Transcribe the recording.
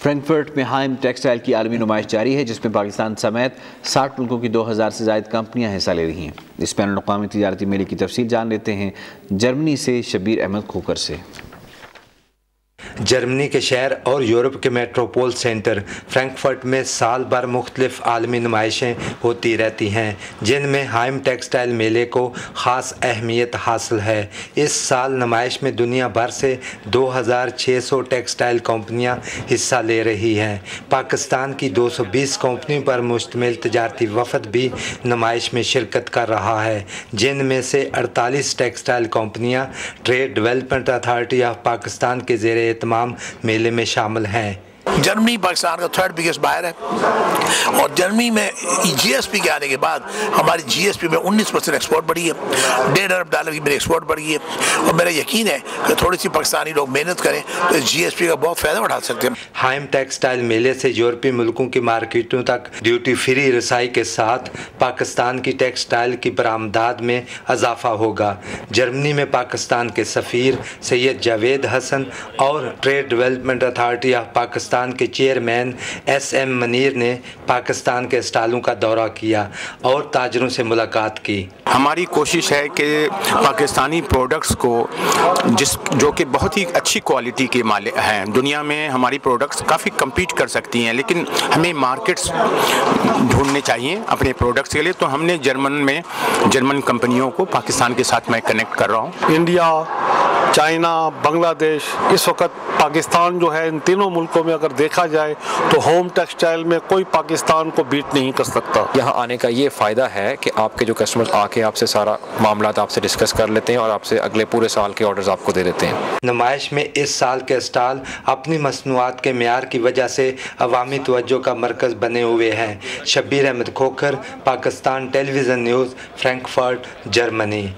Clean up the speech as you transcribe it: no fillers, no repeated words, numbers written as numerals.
Frankfurt में hymn textile की आलमी नुमाइश जारी है, जिसमें पाकिस्तान समेत 60 मुल्कों की 2000 से ज़ायद कंपनियां हिस्सा ले रही हैं। इस बैनुल अक़वामी तिजारती मेले की तफसील जान लेते हैं जर्मनी से शब्बीर अहमद खोकर से। जर्मनी के शहर और यूरोप के मेट्रोपोल सेंटर फ्रैंकफर्ट में साल भर मुख्तलिफ आलमी नुमाइशें होती रहती हैं, जिनमें हाइम टेक्सटाइल मेले को ख़ास अहमियत हासिल है। इस साल नुमाइश में दुनिया भर से 2600 टेक्सटाइल कंपनियां हिस्सा ले रही हैं। पाकिस्तान की 220 कंपनियों पर मुश्तमिल तिजारती वफ़द भी नुमाइश में शिरकत कर रहा है, जिनमें से 48 टेक्सटाइल कंपनियां trade development authority of Pakistan के ज़ेरे तमाम मेले में शामिल हैं। जर्मनी पाकिस्तान का थर्ड बिगेस्ट बायर है और जर्मनी में जीएसपी के आने के बाद हमारी जीएसपी में 19% एक्सपोर्ट बढ़ी है। $1.5 अरब की मेरी एक्सपोर्ट बढ़ी है और मेरा यकीन है कि थोड़ी सी पाकिस्तानी लोग मेहनत करें तो इस जीएसपी का बहुत फ़ायदा उठा सकते हैं। हाइम टेक्सटाइल मेले से यूरोपीय मुल्कों की मार्केटों तक ड्यूटी फ्री रसाई के साथ पाकिस्तान की टेक्सटाइल की बरामदात में इजाफा होगा। जर्मनी में पाकिस्तान के सफ़ीर सैयद जावेद हसन और trade development authority of Pakistan के चेयरमैन SM मनीर ने पाकिस्तान के स्टॉलों का दौरा किया और ताजरों से मुलाकात की। हमारी कोशिश है कि पाकिस्तानी प्रोडक्ट्स को जो कि बहुत ही अच्छी क्वालिटी के माले हैं, दुनिया में हमारी प्रोडक्ट्स काफ़ी कम्पीट कर सकती हैं, लेकिन हमें मार्केट्स ढूंढने चाहिए अपने प्रोडक्ट्स के लिए। तो हमने जर्मन कंपनियों को पाकिस्तान के साथ मैं कनेक्ट कर रहा हूँ। इंडिया, चाइना, बांग्लादेश, इस वक्त पाकिस्तान जो है, इन तीनों मुल्कों में अगर देखा जाए तो होम टेक्सटाइल में कोई पाकिस्तान को बीट नहीं कर सकता। यहाँ आने का ये फ़ायदा है कि आपके जो कस्टमर्स आके आपसे सारा मामला आपसे डिस्कस कर लेते हैं और आपसे अगले पूरे साल के ऑर्डर्स आपको दे देते हैं। नुमाइश में इस साल के स्टॉल अपनी मसनूआत के मेयार की वजह से अवामी तवज्जो का मरकज़ बने हुए हैं। Shabbir Ahmed Khokhar, Pakistan television news, Frankfurt, Germany.